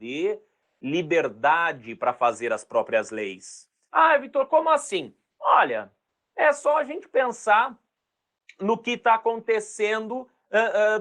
de liberdade para fazer as próprias leis. Ah, Vitor, como assim? Olha, é só a gente pensar no que está acontecendo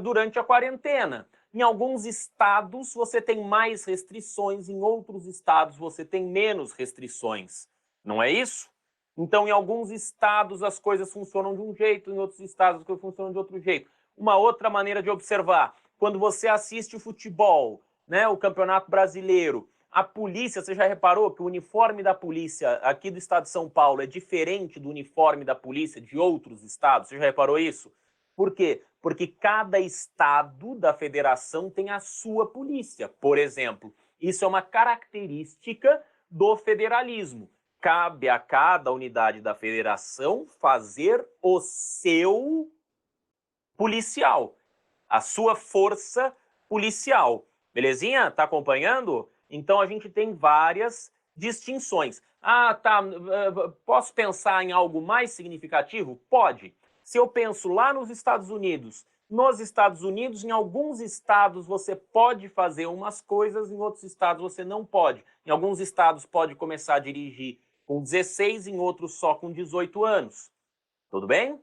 durante a quarentena. Em alguns estados você tem mais restrições, em outros estados você tem menos restrições. Não é isso? Então, em alguns estados as coisas funcionam de um jeito, em outros estados as coisas funcionam de outro jeito. Uma outra maneira de observar, quando você assiste futebol, né, o Campeonato Brasileiro, a polícia, você já reparou que o uniforme da polícia aqui do estado de São Paulo é diferente do uniforme da polícia de outros estados? Você já reparou isso? Por quê? Porque cada estado da federação tem a sua polícia, por exemplo. Isso é uma característica do federalismo. Cabe a cada unidade da federação fazer o seu policial, a sua força policial. Belezinha? Tá acompanhando? Então a gente tem várias distinções. Ah, tá. Posso pensar em algo mais significativo? Pode. Se eu penso lá nos Estados Unidos, em alguns estados você pode fazer umas coisas, em outros estados você não pode. Em alguns estados pode começar a dirigir com 16, em outros só com 18 anos. Tudo bem?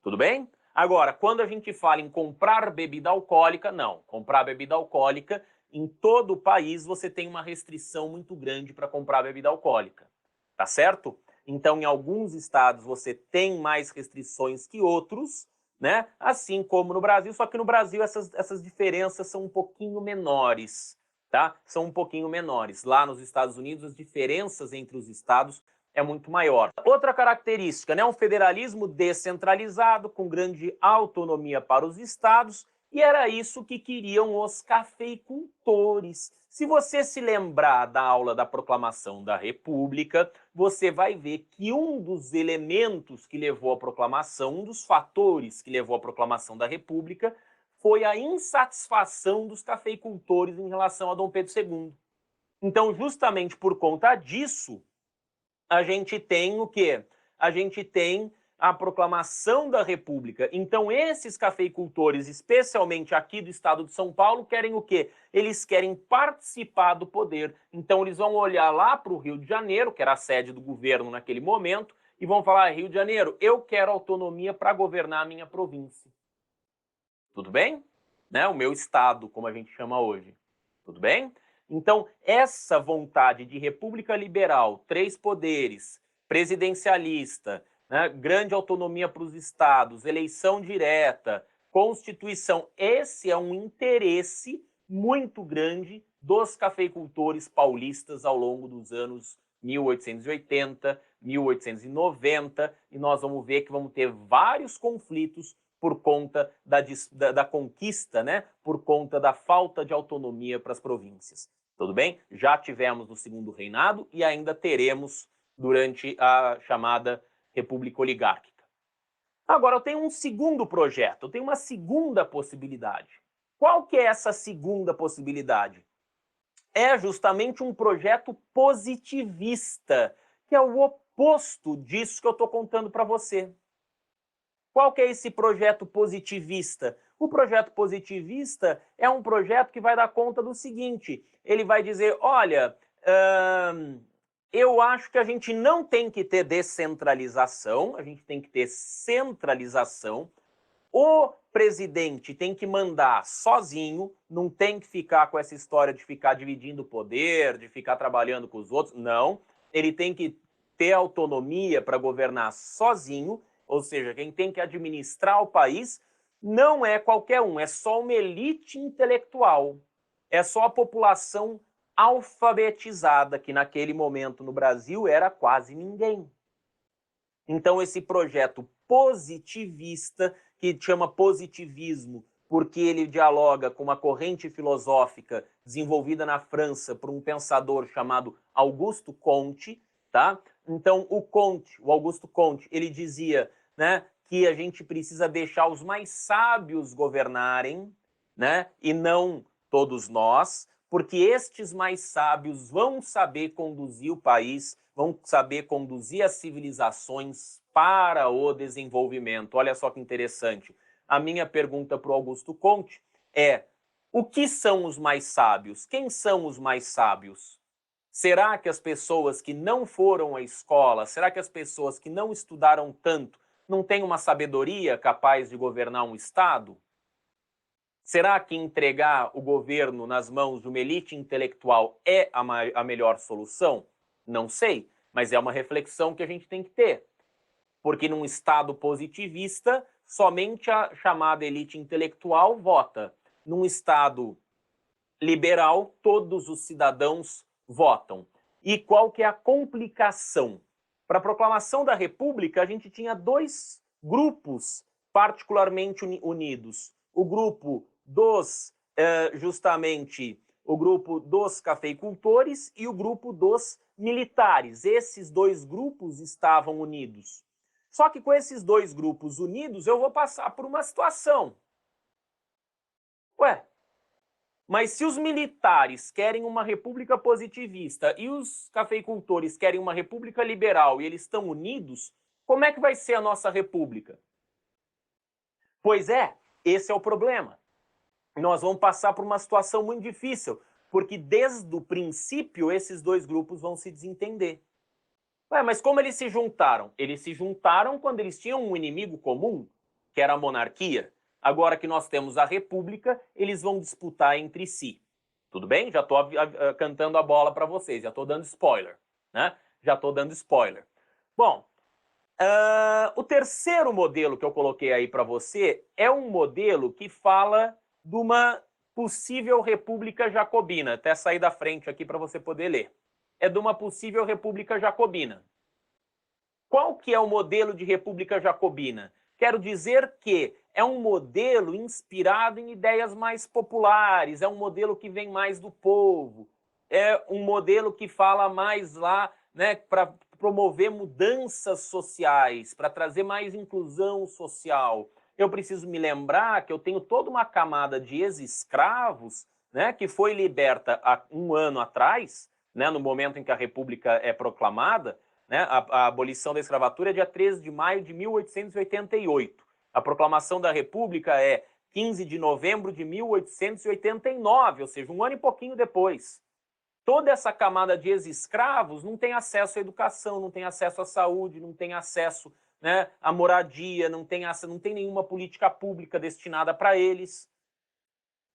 Tudo bem? Agora, quando a gente fala em comprar bebida alcoólica, não. Comprar bebida alcoólica, em todo o país você tem uma restrição muito grande para comprar bebida alcoólica. Tá certo? Então, em alguns estados você tem mais restrições que outros, né? Assim como no Brasil, só que no Brasil essas diferenças são um pouquinho menores, tá? São um pouquinho menores. Lá nos Estados Unidos, as diferenças entre os estados é muito maior. Outra característica, né, um federalismo descentralizado, com grande autonomia para os estados, e era isso que queriam os cafeicultores. Se você se lembrar da aula da Proclamação da República, você vai ver que um dos elementos que levou à proclamação, um dos fatores que levou à proclamação da República, foi a insatisfação dos cafeicultores em relação a Dom Pedro II. Então, justamente por conta disso, a gente tem o quê? A gente tem a proclamação da República. Então, esses cafeicultores, especialmente aqui do estado de São Paulo, querem o quê? Eles querem participar do poder. Então, eles vão olhar lá para o Rio de Janeiro, que era a sede do governo naquele momento, e vão falar: Rio de Janeiro, eu quero autonomia para governar a minha província. Tudo bem? Né? O meu estado, como a gente chama hoje. Tudo bem? Então, essa vontade de república liberal, três poderes, presidencialista, né, grande autonomia para os estados, eleição direta, constituição, esse é um interesse muito grande dos cafeicultores paulistas ao longo dos anos 1880, 1890, e nós vamos ver que vamos ter vários conflitos por conta da conquista, né? Por conta da falta de autonomia para as províncias. Tudo bem? Já tivemos no Segundo Reinado e ainda teremos durante a chamada República Oligárquica. Agora, eu tenho um segundo projeto, eu tenho uma segunda possibilidade. Qual que é essa segunda possibilidade? É justamente um projeto positivista, que é o oposto disso que eu estou contando para você. Qual que é esse projeto positivista? O projeto positivista é um projeto que vai dar conta do seguinte: ele vai dizer, olha, eu acho que a gente não tem que ter descentralização, a gente tem que ter centralização. O presidente tem que mandar sozinho, não tem que ficar com essa história de ficar dividindo o poder, de ficar trabalhando com os outros. Não. Ele tem que ter autonomia para governar sozinho, ou seja, quem tem que administrar o país não é qualquer um, é só uma elite intelectual. É só a população alfabetizada, que naquele momento no Brasil era quase ninguém. Então, esse projeto positivista, que chama positivismo porque ele dialoga com uma corrente filosófica desenvolvida na França por um pensador chamado Augusto Comte, tá? Então, o Augusto Comte, ele dizia, né, que a gente precisa deixar os mais sábios governarem, né, e não todos nós, porque estes mais sábios vão saber conduzir o país, vão saber conduzir as civilizações para o desenvolvimento. Olha só que interessante. A minha pergunta para o Augusto Comte é: O que são os mais sábios? Quem são os mais sábios? Será que as pessoas que não foram à escola, será que as pessoas que não estudaram tanto não têm uma sabedoria capaz de governar um Estado? Será que entregar o governo nas mãos de uma elite intelectual é a melhor solução? Não sei, mas é uma reflexão que a gente tem que ter. Porque num Estado positivista, somente a chamada elite intelectual vota. Num Estado liberal, todos os cidadãos votam. E qual que é a complicação? Para a proclamação da República, a gente tinha dois grupos particularmente unidos. O grupo dos, justamente, o grupo dos cafeicultores e o grupo dos militares. Esses dois grupos estavam unidos. Só que com esses dois grupos unidos, eu vou passar por uma situação. Ué, mas se os militares querem uma república positivista e os cafeicultores querem uma república liberal e eles estão unidos, como é que vai ser a nossa república? Pois é, esse é o problema. Nós vamos passar por uma situação muito difícil, porque desde o princípio esses dois grupos vão se desentender. Ué, mas como eles se juntaram? Eles se juntaram quando eles tinham um inimigo comum, que era a monarquia. Agora que nós temos a república, eles vão disputar entre si. Tudo bem? Já estou cantando a bola para vocês, já estou dando spoiler. Né? Já estou dando spoiler. Bom, o terceiro modelo que eu coloquei aí para você é um modelo que fala de uma possível república jacobina. Até sair da frente aqui para você poder ler. É de uma possível república jacobina. Qual que é o modelo de república jacobina? Quero dizer que é um modelo inspirado em ideias mais populares, é um modelo que vem mais do povo, é um modelo que fala mais lá, né, para promover mudanças sociais, para trazer mais inclusão social. Eu preciso me lembrar que eu tenho toda uma camada de ex-escravos, né, que foi liberta há um ano atrás, né, no momento em que a República é proclamada, né, a abolição da escravatura é dia 13 de maio de 1888. A proclamação da República é 15 de novembro de 1889, ou seja, um ano e pouquinho depois. Toda essa camada de ex-escravos não tem acesso à educação, não tem acesso à saúde, não tem acesso, né, à moradia, não tem nenhuma política pública destinada para eles,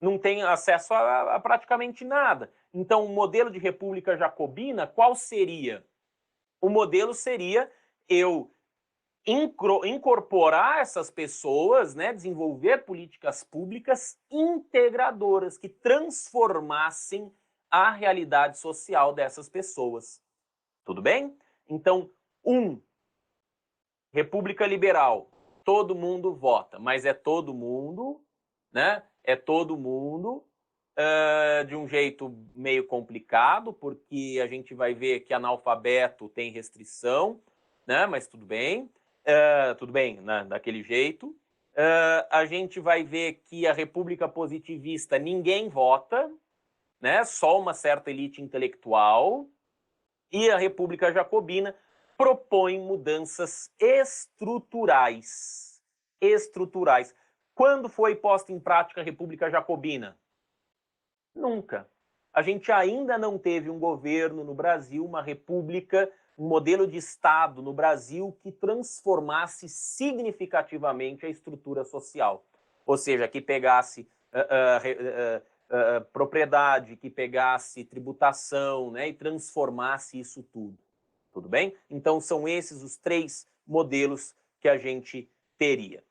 não tem acesso a praticamente nada. Então, o modelo de república jacobina, qual seria? O modelo seria eu incorporar essas pessoas, né, desenvolver políticas públicas integradoras que transformassem a realidade social dessas pessoas. Tudo bem? Então, república liberal, todo mundo vota, mas é todo mundo, né? É todo mundo de um jeito meio complicado, porque a gente vai ver que analfabeto tem restrição, né? Mas tudo bem, né? Daquele jeito. A gente vai ver que a república positivista ninguém vota, né? Só uma certa elite intelectual, e a república jacobina propõe mudanças estruturais. Estruturais. Quando foi posta em prática a república jacobina? Nunca. A gente ainda não teve um governo no Brasil, uma república, um modelo de Estado no Brasil que transformasse significativamente a estrutura social. Ou seja, que pegasse propriedade, que pegasse tributação, né, e transformasse isso tudo. Tudo bem? Então, são esses os três modelos que a gente teria.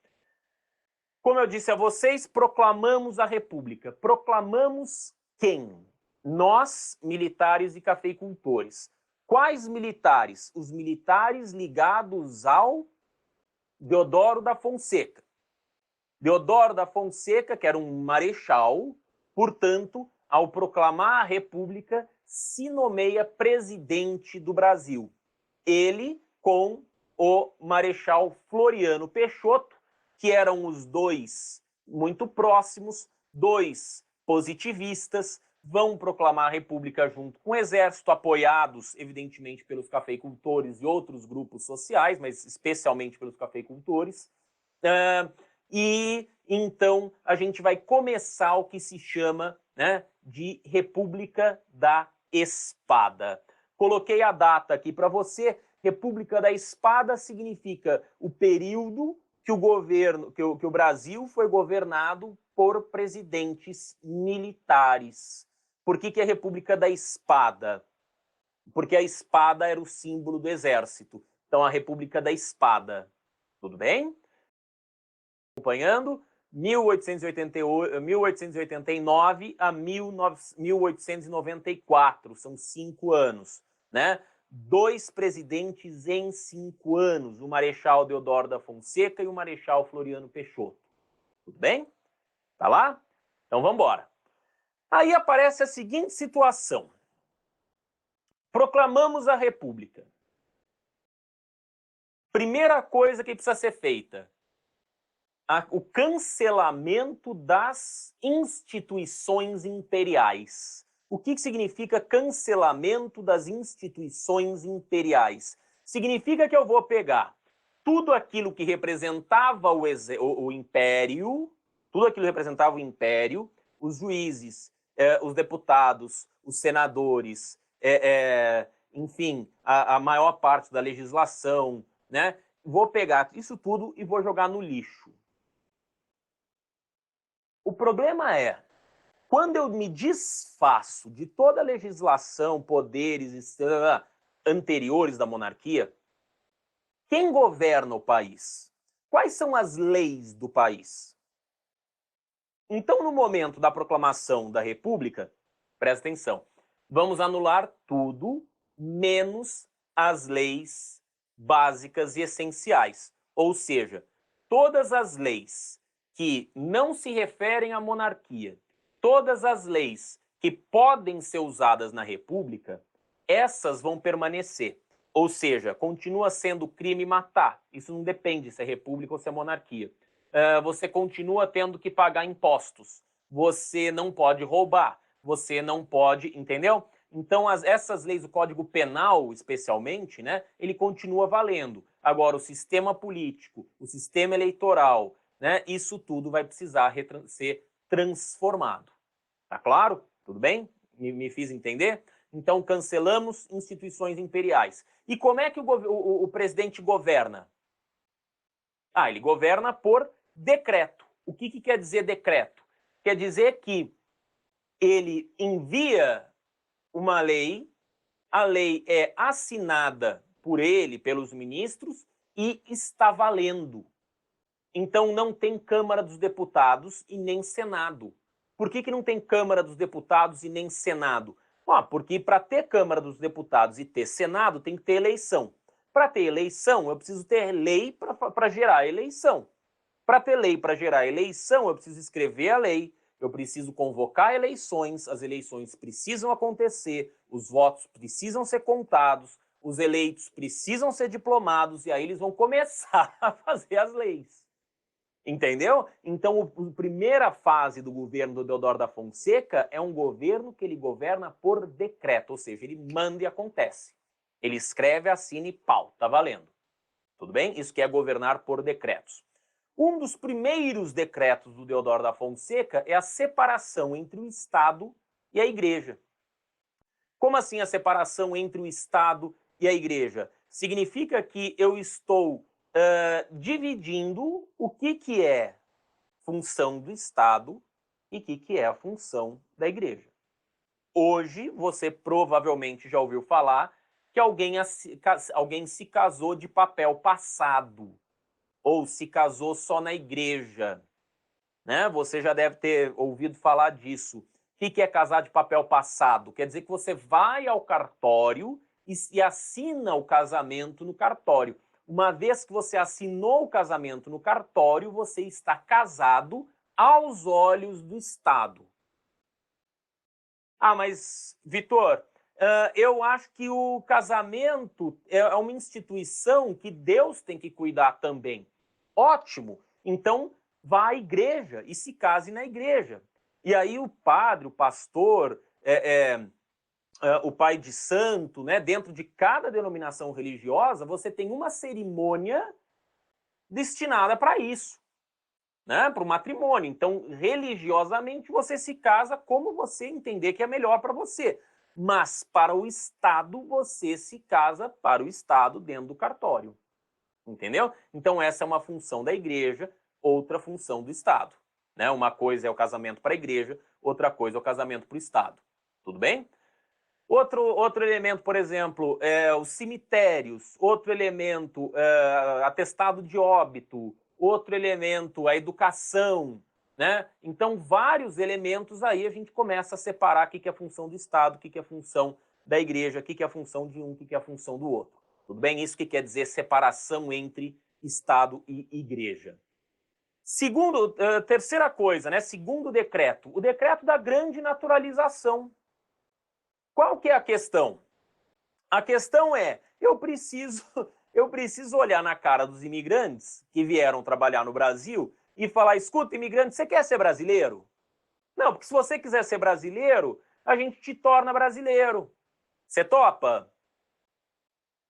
Como eu disse a vocês, proclamamos a República. Proclamamos quem? Nós, militares e cafeicultores. Quais militares? Os militares ligados ao Deodoro da Fonseca. Deodoro da Fonseca, que era um marechal, portanto, ao proclamar a República, se nomeia presidente do Brasil. Ele com o marechal Floriano Peixoto, que eram os dois muito próximos, dois positivistas, vão proclamar a República junto com o Exército, apoiados, evidentemente, pelos cafeicultores e outros grupos sociais, mas especialmente pelos cafeicultores. e então a gente vai começar o que se chama, né, de República da Espada. Coloquei a data aqui para você. República da Espada significa o período que o governo, que o Brasil foi governado por presidentes militares. Por que é República da Espada? Porque a espada era o símbolo do exército. Então, a República da Espada. Tudo bem? Acompanhando? 1889 a 1894. São 5 anos, né? 2 presidentes em 5 anos, o Marechal Deodoro da Fonseca e o Marechal Floriano Peixoto. Tudo bem? Tá lá? Então vamos embora. Aí aparece a seguinte situação. Proclamamos a República. Primeira coisa que precisa ser feita, o cancelamento das instituições imperiais. O que significa cancelamento das instituições imperiais? Significa que eu vou pegar tudo aquilo que representava o império, tudo aquilo que representava o império, os juízes, os deputados, os senadores, enfim, a maior parte da legislação, né? Vou pegar isso tudo e vou jogar no lixo. O problema é, quando eu me desfaço de toda a legislação, poderes anteriores da monarquia, quem governa o país? Quais são as leis do país? Então, no momento da proclamação da República, presta atenção, vamos anular tudo, menos as leis básicas e essenciais. Ou seja, todas as leis que não se referem à monarquia, todas as leis que podem ser usadas na República, essas vão permanecer. Ou seja, continua sendo crime matar. Isso não depende se é república ou se é monarquia. Você continua tendo que pagar impostos. Você não pode roubar. Você não pode, entendeu? Então, essas leis, o Código Penal, especialmente, né, ele continua valendo. Agora, o sistema político, o sistema eleitoral, né, isso tudo vai precisar ser transformado. Tá claro? Tudo bem? Me fiz entender? Então, cancelamos instituições imperiais. E como é que o presidente governa? Ele governa por decreto. O que quer dizer decreto? Quer dizer que ele envia uma lei, a lei é assinada por ele, pelos ministros, e está valendo. Então, não tem Câmara dos Deputados e nem Senado. Por que não tem Câmara dos Deputados e nem Senado? Porque para ter Câmara dos Deputados e ter Senado, tem que ter eleição. Para ter eleição, eu preciso ter lei para gerar eleição. Para ter lei para gerar eleição, eu preciso escrever a lei, eu preciso convocar eleições, as eleições precisam acontecer, os votos precisam ser contados, os eleitos precisam ser diplomados, e aí eles vão começar a fazer as leis. Entendeu? Então, a primeira fase do governo do Deodoro da Fonseca é um governo que ele governa por decreto, ou seja, ele manda e acontece. Ele escreve, assina e pau, tá valendo. Tudo bem? Isso que é governar por decretos. Um dos primeiros decretos do Deodoro da Fonseca é a separação entre o Estado e a Igreja. Como assim a separação entre o Estado e a Igreja? Significa que eu estou dividindo o que é função do Estado e o que é a função da Igreja. Hoje, você provavelmente já ouviu falar que alguém se casou de papel passado, ou se casou só na igreja. Né? Você já deve ter ouvido falar disso. O que é casar de papel passado? Quer dizer que você vai ao cartório e assina o casamento no cartório. Uma vez que você assinou o casamento no cartório, você está casado aos olhos do Estado. Mas, Vitor, eu acho que o casamento é uma instituição que Deus tem que cuidar também. Ótimo! Então, vá à igreja e se case na igreja. E aí o padre, o pastor, o pai de santo, né, dentro de cada denominação religiosa, você tem uma cerimônia destinada para isso. né, para o matrimônio. Então, religiosamente, você se casa como você entender que é melhor para você. Mas para o Estado, você se casa para o Estado dentro do cartório. Entendeu? Então, essa é uma função da igreja, outra função do Estado. Né? Uma coisa é o casamento para a igreja, outra coisa é o casamento para o Estado. Tudo bem? Outro elemento, por exemplo, é os cemitérios, outro elemento, atestado de óbito, outro elemento, a educação, né? Então, vários elementos aí a gente começa a separar o que é a função do Estado, o que é a função da igreja, o que é a função de um, o que é a função do outro. Tudo bem? Isso que quer dizer separação entre Estado e igreja. Terceira coisa, né? Segundo decreto, o decreto da grande naturalização. Qual que é a questão? A questão é, eu preciso olhar na cara dos imigrantes que vieram trabalhar no Brasil e falar, escuta, imigrante, você quer ser brasileiro? Não, porque se você quiser ser brasileiro, a gente te torna brasileiro. Você topa?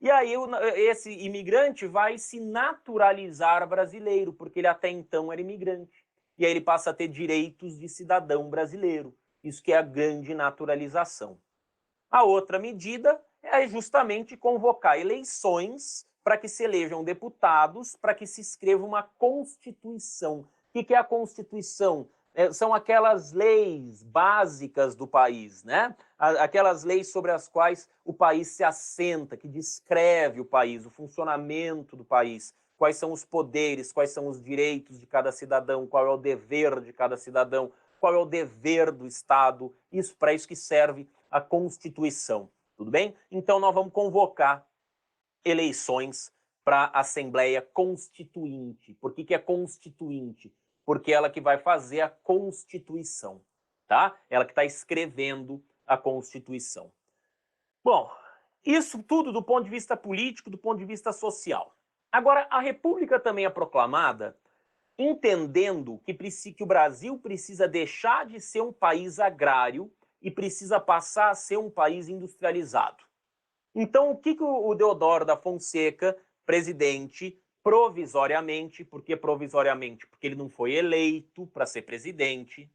E aí esse imigrante vai se naturalizar brasileiro, porque ele até então era imigrante. E aí ele passa a ter direitos de cidadão brasileiro. Isso que é a grande naturalização. A outra medida é justamente convocar eleições para que se elejam deputados, para que se escreva uma Constituição. O que é a Constituição? São aquelas leis básicas do país, né? Aquelas leis sobre as quais o país se assenta, que descreve o país, o funcionamento do país, quais são os poderes, quais são os direitos de cada cidadão, qual é o dever de cada cidadão, qual é o dever do Estado. Isso, para isso que serve a Constituição, tudo bem? Então nós vamos convocar eleições para a Assembleia Constituinte. Por que é constituinte? Porque ela que vai fazer a Constituição, tá? Ela que está escrevendo a Constituição. Bom, isso tudo do ponto de vista político, do ponto de vista social. Agora, a República também é proclamada entendendo que o Brasil precisa deixar de ser um país agrário e precisa passar a ser um país industrializado. Então, o que o Deodoro da Fonseca, presidente, provisoriamente, por que provisoriamente? Porque ele não foi eleito para ser presidente,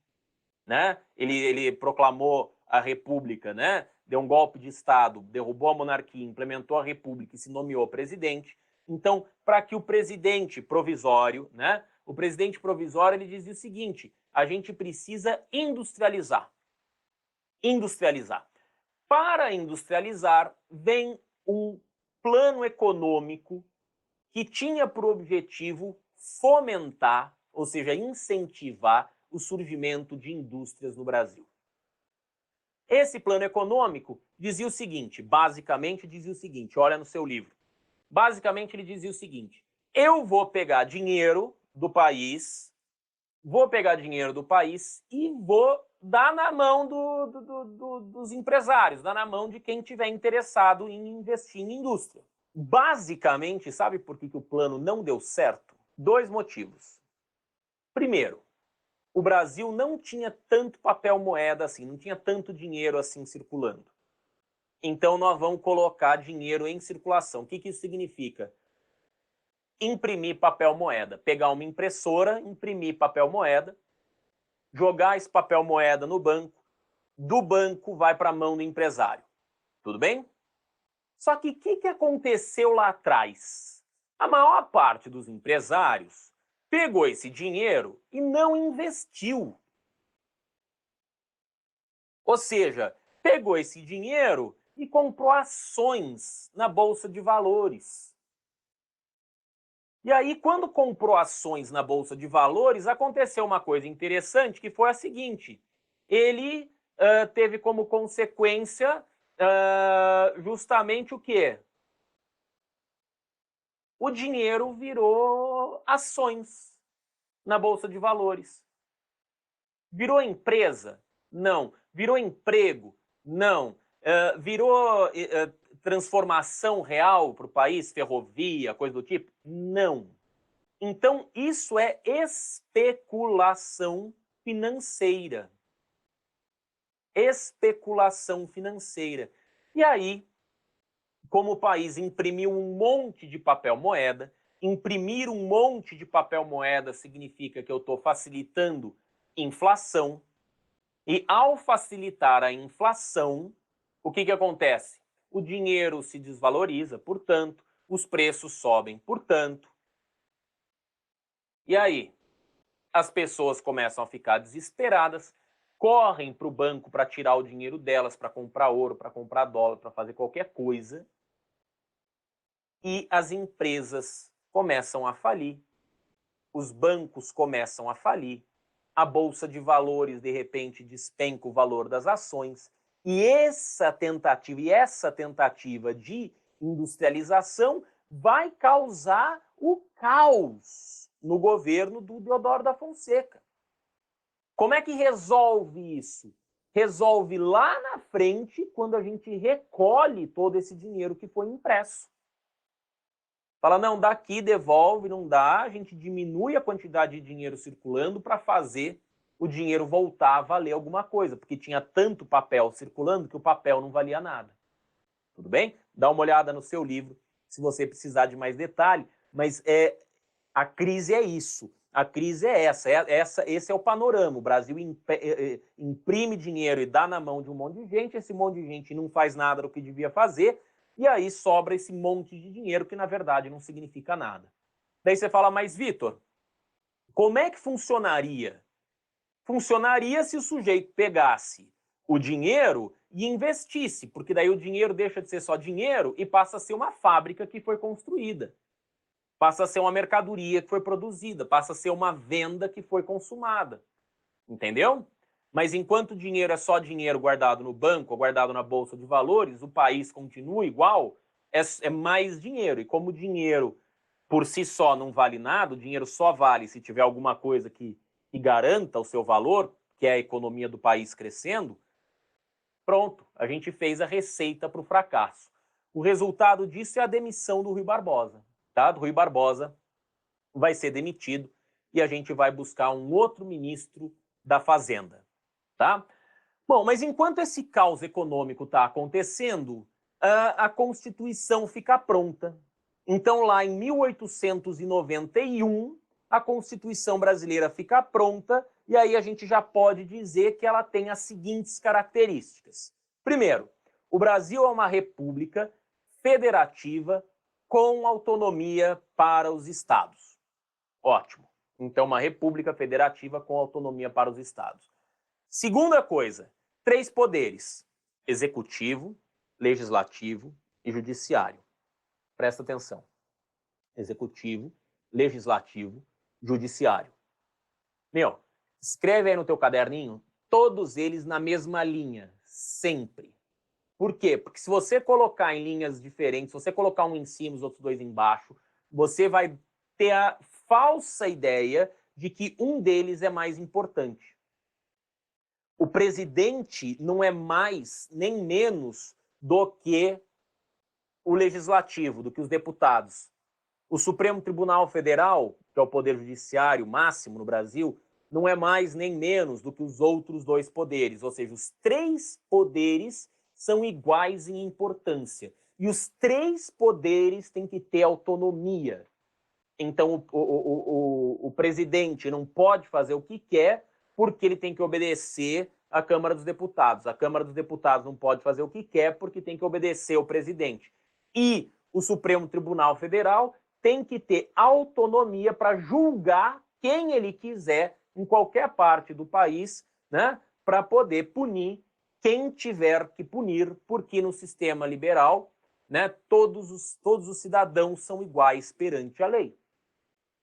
né? Ele proclamou a república, né? Deu um golpe de Estado, derrubou a monarquia, implementou a república e se nomeou presidente. Então, para que o presidente provisório, né? O presidente provisório, ele dizia o seguinte, a gente precisa industrializar. Industrializar. Para industrializar, vem um plano econômico que tinha por objetivo fomentar, ou seja, incentivar o surgimento de indústrias no Brasil. Esse plano econômico dizia o seguinte, basicamente dizia o seguinte, olha no seu livro. Basicamente ele dizia o seguinte, eu vou pegar dinheiro do país e vou dar na mão dos empresários, dar na mão de quem tiver interessado em investir em indústria. Basicamente, sabe por que o plano não deu certo? 2 motivos. Primeiro, o Brasil não tinha tanto papel moeda assim, não tinha tanto dinheiro assim circulando. Então nós vamos colocar dinheiro em circulação. O que isso significa? Imprimir papel moeda. Pegar uma impressora, imprimir papel moeda, jogar esse papel moeda no banco, do banco vai para a mão do empresário. Tudo bem? Só que o que aconteceu lá atrás? A maior parte dos empresários pegou esse dinheiro e não investiu. Ou seja, pegou esse dinheiro e comprou ações na Bolsa de Valores. E aí, quando comprou ações na Bolsa de Valores, aconteceu uma coisa interessante, que foi a seguinte. Ele teve como consequência justamente o quê? O dinheiro virou ações na Bolsa de Valores. Virou empresa? Não. Virou emprego? Não. Virou transformação real para o país, ferrovia, coisa do tipo? Não. Então, isso é especulação financeira. Especulação financeira. E aí, como o país imprimiu um monte de papel moeda, imprimir um monte de papel moeda significa que eu estou facilitando inflação. E ao facilitar a inflação, o que acontece? O dinheiro se desvaloriza, portanto, os preços sobem, portanto. E aí? As pessoas começam a ficar desesperadas, correm para o banco para tirar o dinheiro delas, para comprar ouro, para comprar dólar, para fazer qualquer coisa. E as empresas começam a falir, os bancos começam a falir, a bolsa de valores de repente despenca o valor das ações, e essa tentativa de industrialização vai causar o caos no governo do Deodoro da Fonseca. Como é que resolve isso? Resolve lá na frente, quando a gente recolhe todo esse dinheiro que foi impresso. Fala, não, daqui devolve, não dá, a gente diminui a quantidade de dinheiro circulando para fazer o dinheiro voltar a valer alguma coisa, porque tinha tanto papel circulando que o papel não valia nada. Tudo bem? Dá uma olhada no seu livro, se você precisar de mais detalhe, mas a crise é isso. A crise é essa, esse é o panorama. O Brasil imprime dinheiro e dá na mão de um monte de gente, esse monte de gente não faz nada do que devia fazer, e aí sobra esse monte de dinheiro que, na verdade, não significa nada. Daí você fala, mas, Vitor, como é que funcionaria? Funcionaria se o sujeito pegasse o dinheiro e investisse, porque daí o dinheiro deixa de ser só dinheiro e passa a ser uma fábrica que foi construída. Passa a ser uma mercadoria que foi produzida, passa a ser uma venda que foi consumada. Entendeu? Mas enquanto o dinheiro é só dinheiro guardado no banco ou guardado na bolsa de valores, o país continua igual, é mais dinheiro. E como o dinheiro por si só não vale nada, o dinheiro só vale se tiver alguma coisa que garanta o seu valor, que é a economia do país crescendo, pronto, a gente fez a receita para o fracasso. O resultado disso é a demissão do Rui Barbosa. Tá? Do Rui Barbosa vai ser demitido e a gente vai buscar um outro ministro da Fazenda. Tá? Bom, mas enquanto esse caos econômico está acontecendo, a Constituição fica pronta. Então, lá em 1891, a Constituição brasileira fica pronta e aí a gente já pode dizer que ela tem as seguintes características. Primeiro, o Brasil é uma república federativa com autonomia para os estados. Ótimo. Então, uma república federativa com autonomia para os estados. Segunda coisa, 3 poderes: executivo, legislativo e judiciário. Presta atenção. Executivo, legislativo, judiciário. Meu, escreve aí no teu caderninho todos eles na mesma linha, sempre. Por quê? Porque se você colocar em linhas diferentes, se você colocar um em cima e os outros 2 embaixo, você vai ter a falsa ideia de que um deles é mais importante. O presidente não é mais nem menos do que o legislativo, do que os deputados. O Supremo Tribunal Federal, que é o poder judiciário máximo no Brasil, não é mais nem menos do que os outros 2 poderes. Ou seja, os 3 poderes são iguais em importância. E os 3 poderes têm que ter autonomia. Então, o presidente não pode fazer o que quer, porque ele tem que obedecer à Câmara dos Deputados. A Câmara dos Deputados não pode fazer o que quer, porque tem que obedecer ao presidente. E o Supremo Tribunal Federal tem que ter autonomia para julgar quem ele quiser em qualquer parte do país, né, para poder punir quem tiver que punir, porque no sistema liberal, né, todos os cidadãos são iguais perante a lei.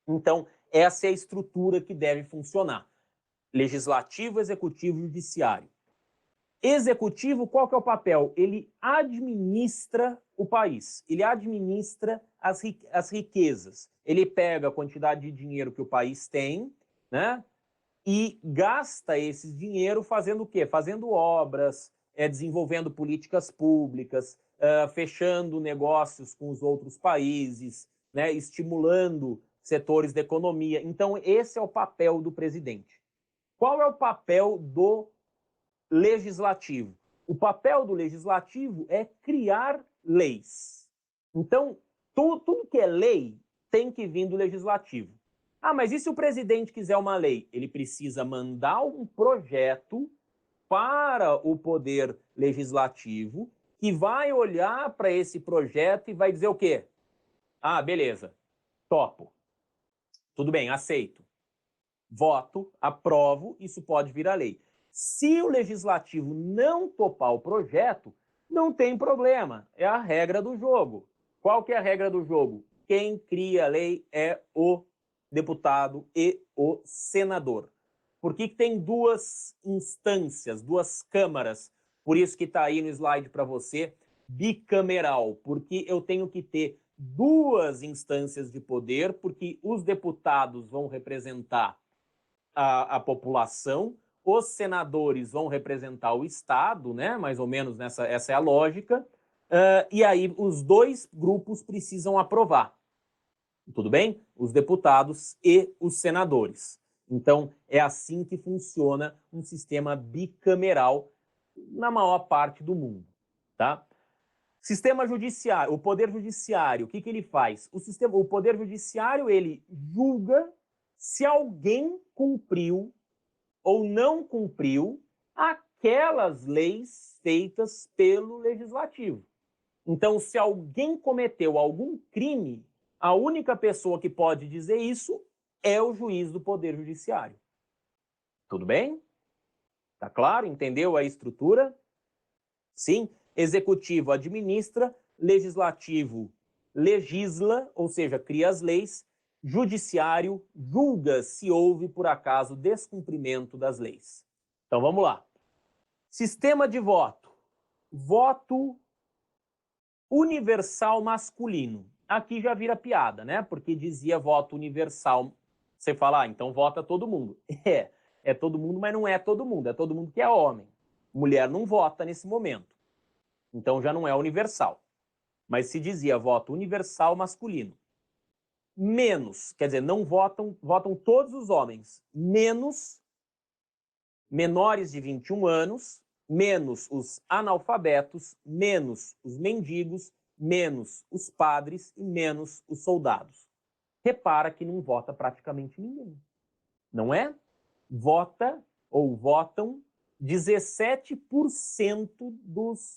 Então, essa é a estrutura que deve funcionar. Legislativo, executivo e judiciário. Executivo, qual que é o papel? Ele administra o país, ele administra as riquezas. Ele pega a quantidade de dinheiro que o país tem, né, e gasta esse dinheiro fazendo o quê? Fazendo obras, desenvolvendo políticas públicas, fechando negócios com os outros países, né, estimulando setores da economia. Então, esse é o papel do presidente. Qual é o papel do legislativo? O papel do legislativo é criar leis. Então, tudo que é lei tem que vir do legislativo. Ah, mas e se o presidente quiser uma lei? Ele precisa mandar um projeto para o poder legislativo, que vai olhar para esse projeto e vai dizer o quê? Ah, beleza, topo. Tudo bem, aceito. Voto, aprovo, isso pode virar lei. Se o legislativo não topar o projeto, não tem problema, é a regra do jogo. Qual que é a regra do jogo? Quem cria a lei é o deputado e o senador. Por que tem duas instâncias, duas câmaras? Por isso que está aí no slide para você, bicameral, porque eu tenho que ter duas instâncias de poder, porque os deputados vão representar a população, os senadores vão representar o Estado, né? Mais ou menos essa é a lógica, e aí os dois grupos precisam aprovar. Tudo bem? Os deputados e os senadores. Então, é assim que funciona um sistema bicameral na maior parte do mundo, tá? Sistema judiciário, o poder judiciário, o que ele faz? O poder judiciário, ele julga se alguém cumpriu ou não cumpriu aquelas leis feitas pelo legislativo. Então, se alguém cometeu algum crime, a única pessoa que pode dizer isso é o juiz do Poder Judiciário. Tudo bem? Tá claro? Entendeu a estrutura? Sim. Executivo administra, legislativo legisla, ou seja, cria as leis, judiciário julga se houve, por acaso, descumprimento das leis. Então, vamos lá. Sistema de voto. Voto universal masculino. Aqui já vira piada, né? Porque dizia voto universal. Você fala, então vota todo mundo. É todo mundo, mas não é todo mundo. É todo mundo que é homem. Mulher não vota nesse momento. Então já não é universal. Mas se dizia voto universal masculino. Menos, quer dizer, não votam todos os homens, menos menores de 21 anos, menos os analfabetos, menos os mendigos, menos os padres e menos os soldados. Repara que não vota praticamente ninguém. Não é? Vota ou votam 17%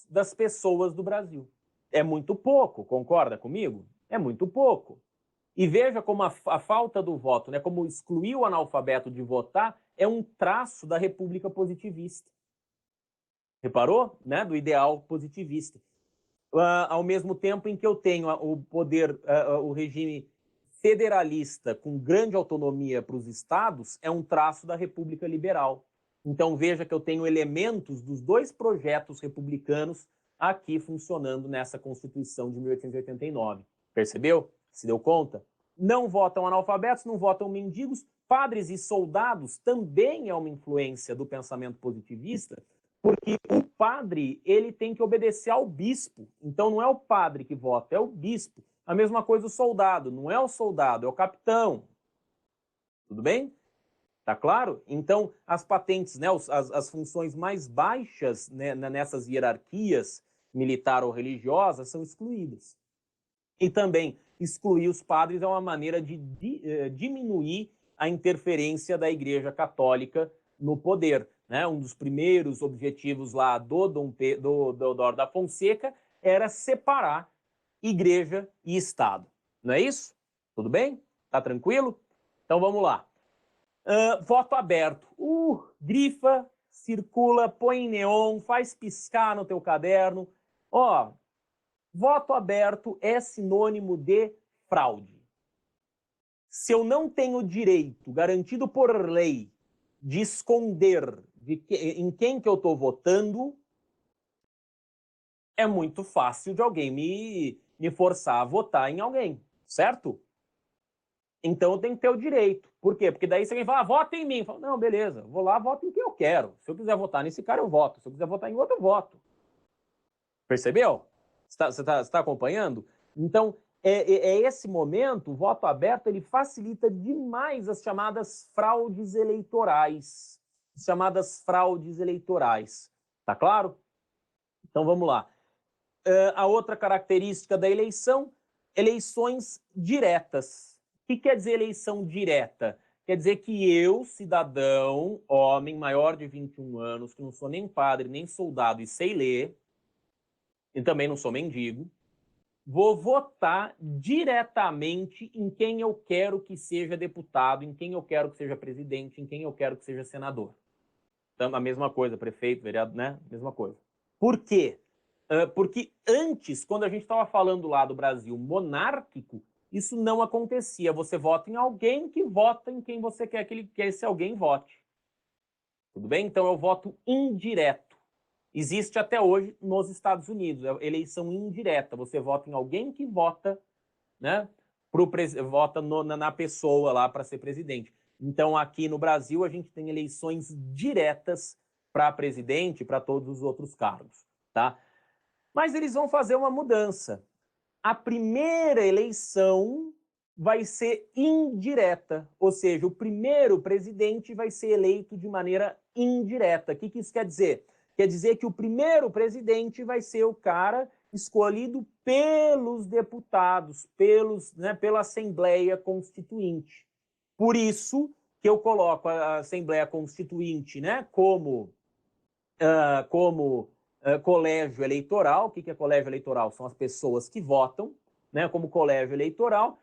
das pessoas do Brasil. É muito pouco, concorda comigo? É muito pouco. E veja como a falta do voto, né, como excluir o analfabeto de votar, é um traço da república positivista. Reparou? Né? Do ideal positivista. Ao mesmo tempo em que eu tenho o poder, o regime federalista com grande autonomia para os estados, é um traço da república liberal. Então veja que eu tenho elementos dos dois projetos republicanos aqui funcionando nessa Constituição de 1889. Percebeu? Se deu conta? Não votam analfabetos, não votam mendigos, padres e soldados também é uma influência do pensamento positivista, porque o padre, ele tem que obedecer ao bispo. Então não é o padre que vota, é o bispo. A mesma coisa o soldado, não é o soldado, é o capitão. Tudo bem? Tá claro? Então, as patentes, né, as funções mais baixas, né, nessas hierarquias militar ou religiosas são excluídas. E também excluir os padres é uma maneira de diminuir a interferência da Igreja Católica no poder. Né? Um dos primeiros objetivos lá do Deodoro da Fonseca era separar Igreja e Estado. Não é isso? Tudo bem? Tá tranquilo? Então vamos lá. Voto aberto. Grifa, circula, põe em neon, faz piscar no teu caderno. Ó, voto aberto é sinônimo de fraude. Se eu não tenho direito, garantido por lei, de esconder em quem que eu estou votando, é muito fácil de alguém me forçar a votar em alguém, certo? Então eu tenho que ter o direito. Por quê? Porque daí você vem falar, vota em mim. Eu falo, não, beleza, vou lá, voto em quem eu quero. Se eu quiser votar nesse cara, eu voto. Se eu quiser votar em outro, eu voto. Percebeu? Você tá acompanhando? Então, esse momento, o voto aberto, ele facilita demais as chamadas fraudes eleitorais. As chamadas fraudes eleitorais. Tá claro? Então, vamos lá. A outra característica da eleição, eleições diretas. O que quer dizer eleição direta? Quer dizer que eu, cidadão, homem maior de 21 anos, que não sou nem padre, nem soldado e sei ler, e também não sou mendigo, vou votar diretamente em quem eu quero que seja deputado, em quem eu quero que seja presidente, em quem eu quero que seja senador. Então, a mesma coisa, prefeito, vereador, né? Mesma coisa. Por quê? Porque antes, quando a gente estava falando lá do Brasil monárquico, isso não acontecia. Você vota em alguém que vota em quem você quer que esse alguém vote. Tudo bem? Então, é o voto indireto. Existe até hoje nos Estados Unidos, é eleição indireta. Você vota em alguém que vota, né? Vota na pessoa lá para ser presidente. Então, aqui no Brasil, a gente tem eleições diretas para presidente e para todos os outros cargos, tá? Mas eles vão fazer uma mudança. A primeira eleição vai ser indireta, ou seja, o primeiro presidente vai ser eleito de maneira indireta. O que isso quer dizer? Quer dizer que o primeiro presidente vai ser o cara escolhido pelos deputados, pela Assembleia Constituinte. Por isso que eu coloco a Assembleia Constituinte, né, como colégio eleitoral. O que é colégio eleitoral? São as pessoas que votam, né, como colégio eleitoral,